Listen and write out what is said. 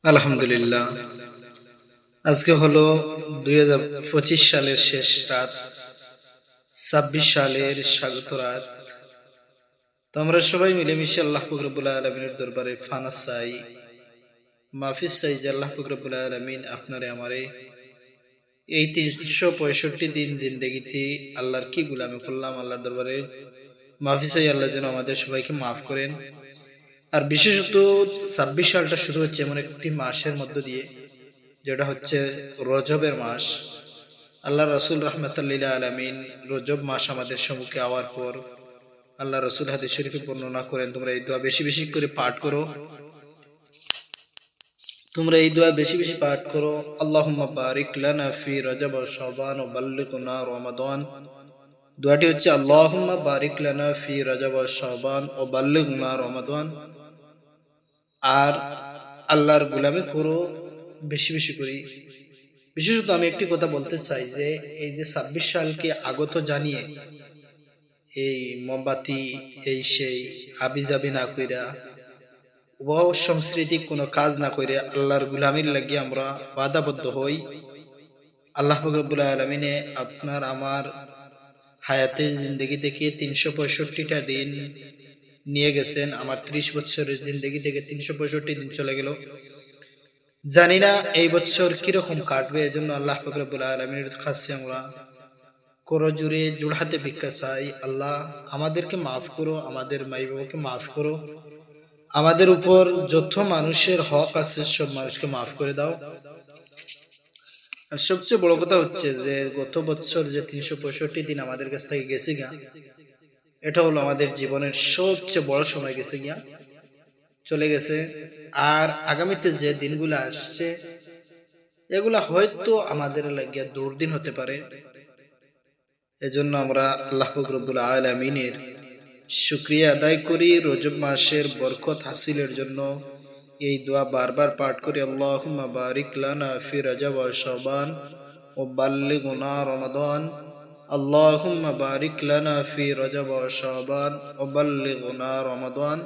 আলহামদুলিল্লাহ। আজকে হলো 2025 সালের শেষ রাত, 26 সালের স্বাগত রাত। তো আমরা সবাই মিলেমিশে আল্লাহ পাক রব্বুল আলামিনের দরবারে ফানা চাই, মাফিস চাই যে আল্লাহ পাক রব্বুল আলামিন আপনারে আমারে এই 365 দিন জিন্দেগিতে আল্লাহর কি গোলামি করলাম, আল্লাহর দরবারে মাফি চাই, আল্লাহ যেন আমাদের সবাইকে মাফ করেন। আর বিশেষত 26 সালটা শুরু হচ্ছে এমন একটি মাসের মধ্য দিয়ে, যেটা হচ্ছে রজবের মাস। আল্লাহ রসুল রহমতুল্লিল আলমিন রজব মাস আমাদের সম্মুখে আওয়ার পর আল্লাহ রসুল হাদিস শরীফে বর্ণনা করেন, তোমরা এই দোয়া বেশি বেশি করে পাঠ করো, আল্লাহুম্মা বারিক লানা ফি রজব ওয়া শাবান ওয়া বাল্লিগনা রমাদান। দোয়াটি হচ্ছে আল্লাহুম্মা বারিক লানা ফি রজব ওয়া শাবান ওয়া বাল্লিগনা রমাদান। আর আল্লাহর গোলামি করো বেশি বেশি করি। বিশেষত আমি একটি কথা বলতে চাই যে এই যে 26 সালকে আগত জানিয়ে এই মোমবাতি এই সেই হাবিজাবি না কইরা, সংস্কৃতিক কোনো কাজ না করে আল্লাহর গোলামির লাগি আমরা বাধাবদ্ধ হই। আল্লাহ পাক রব্বুল আলামিনে আপনার আমার হায়াতে জিন্দগি থেকে 365টা দিন নিয়ে গেছেন। আমার 30 বছরের জিন্দগি থেকে 365 দিন চলে গেল। জানি না এই বছর কিরকম কাটবে, এজন্য আল্লাহ পাক রব্বুল আলামিনের কাছে আমরা করজোড়ে জোড়হাতে ভিক্ষা চাই। আল্লাহ আমাদেরকে মাফ করো, আমাদের মাই বাবাকে মাফ করো, আমাদের উপর যত মানুষের হক আছে সব মানুষকে মাফ করে দাও। আর সবচেয়ে বড় কথা হচ্ছে যে গত বছর যে 365 দিন আমাদের কাছ থেকে গেছে গিয়া, এটা হলো আমাদের জীবনের সবচেয়ে বড় সময় গেছে গিয়া, চলে গেছে। আর আগামীতে যে দিনগুলো আসছে এগুলা হয়তো আমাদের লাগিয়া দুর্দিন হতে পারে। এজন্য আমরা আল্লাহ পাক রব্বুল আলামিনের শুকরিয়া আদায় করি, রজব মাসের বরকত হাসিলের জন্য এই দোয়া বারবার পাঠ করি, আল্লাহুম্মা বারিক লানা ফি রজব ওয়া শাবান ওয়া বাল্লিগনা রমাদান। আল্লাহুম্মা বারিক লানা ফি রজব ওয়া শাবান ওয়া বাল্লিগনা রমাদান।